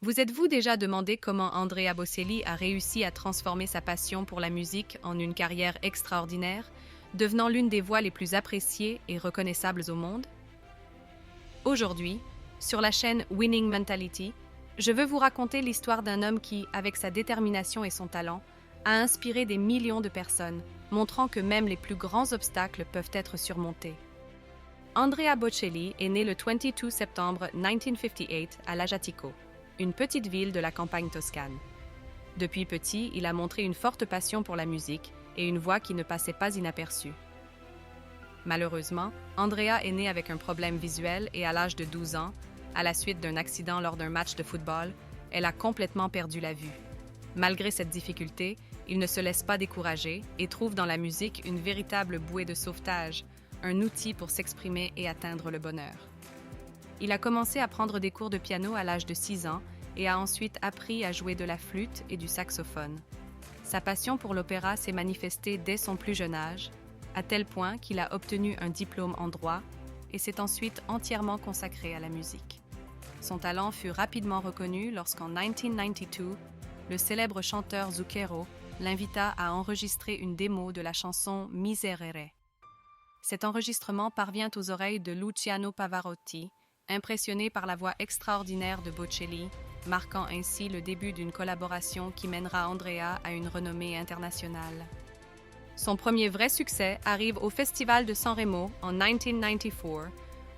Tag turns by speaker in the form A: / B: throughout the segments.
A: Vous êtes-vous déjà demandé comment Andrea Bocelli a réussi à transformer sa passion pour la musique en une carrière extraordinaire, devenant l'une des voix les plus appréciées et reconnaissables au monde? Aujourd'hui, sur la chaîne Winning Mentality, je veux vous raconter l'histoire d'un homme qui, avec sa détermination et son talent, a inspiré des millions de personnes, montrant que même les plus grands obstacles peuvent être surmontés. Andrea Bocelli est né le 22 septembre 1958 à Lajatico, une petite ville de la campagne toscane. Depuis petit, il a montré une forte passion pour la musique et une voix qui ne passait pas inaperçue. Malheureusement, Andrea est né avec un problème visuel et à l'âge de 12 ans, à la suite d'un accident lors d'un match de football, elle a complètement perdu la vue. Malgré cette difficulté, il ne se laisse pas décourager et trouve dans la musique une véritable bouée de sauvetage, un outil pour s'exprimer et atteindre le bonheur. Il a commencé à prendre des cours de piano à l'âge de 6 ans et a ensuite appris à jouer de la flûte et du saxophone. Sa passion pour l'opéra s'est manifestée dès son plus jeune âge, à tel point qu'il a obtenu un diplôme en droit et s'est ensuite entièrement consacré à la musique. Son talent fut rapidement reconnu lorsqu'en 1992, le célèbre chanteur Zucchero l'invita à enregistrer une démo de la chanson Miserere. Cet enregistrement parvient aux oreilles de Luciano Pavarotti, impressionné par la voix extraordinaire de Bocelli, marquant ainsi le début d'une collaboration qui mènera Andrea à une renommée internationale. Son premier vrai succès arrive au Festival de San Remo en 1994,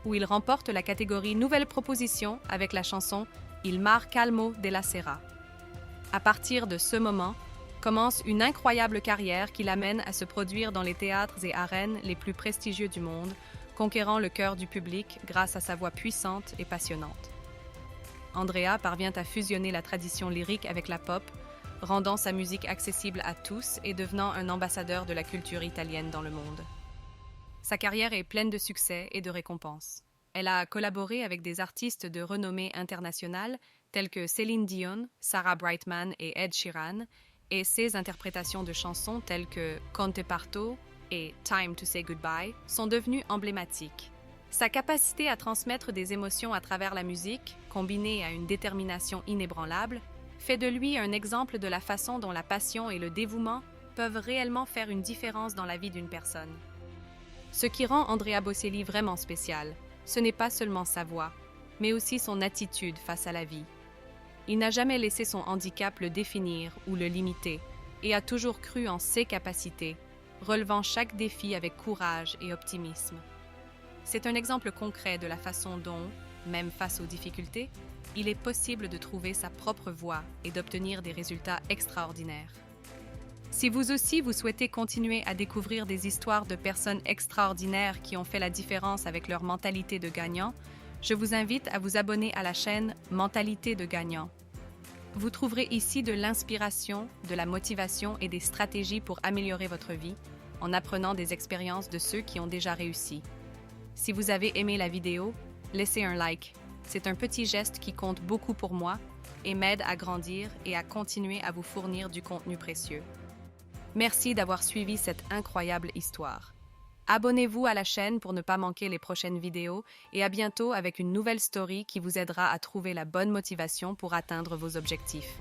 A: où il remporte la catégorie Nouvelle Proposition avec la chanson Il mar calmo della sera. À partir de ce moment, commence une incroyable carrière qui l'amène à se produire dans les théâtres et arènes les plus prestigieux du monde, conquérant le cœur du public grâce à sa voix puissante et passionnante. Andrea parvient à fusionner la tradition lyrique avec la pop, rendant sa musique accessible à tous et devenant un ambassadeur de la culture italienne dans le monde. Sa carrière est pleine de succès et de récompenses. Elle a collaboré avec des artistes de renommée internationale tels que Céline Dion, Sarah Brightman et Ed Sheeran, et ses interprétations de chansons telles que Conte Parto et Time to Say Goodbye sont devenues emblématiques. Sa capacité à transmettre des émotions à travers la musique, combinée à une détermination inébranlable, fait de lui un exemple de la façon dont la passion et le dévouement peuvent réellement faire une différence dans la vie d'une personne. Ce qui rend Andrea Bocelli vraiment spécial, ce n'est pas seulement sa voix, mais aussi son attitude face à la vie. Il n'a jamais laissé son handicap le définir ou le limiter et a toujours cru en ses capacités, relevant chaque défi avec courage et optimisme. C'est un exemple concret de la façon dont, même face aux difficultés, il est possible de trouver sa propre voie et d'obtenir des résultats extraordinaires. Si vous aussi vous souhaitez continuer à découvrir des histoires de personnes extraordinaires qui ont fait la différence avec leur mentalité de gagnant, je vous invite à vous abonner à la chaîne Mentalité de gagnant. Vous trouverez ici de l'inspiration, de la motivation et des stratégies pour améliorer votre vie en apprenant des expériences de ceux qui ont déjà réussi. Si vous avez aimé la vidéo, laissez un like. C'est un petit geste qui compte beaucoup pour moi et m'aide à grandir et à continuer à vous fournir du contenu précieux. Merci d'avoir suivi cette incroyable histoire. Abonnez-vous à la chaîne pour ne pas manquer les prochaines vidéos et à bientôt avec une nouvelle story qui vous aidera à trouver la bonne motivation pour atteindre vos objectifs.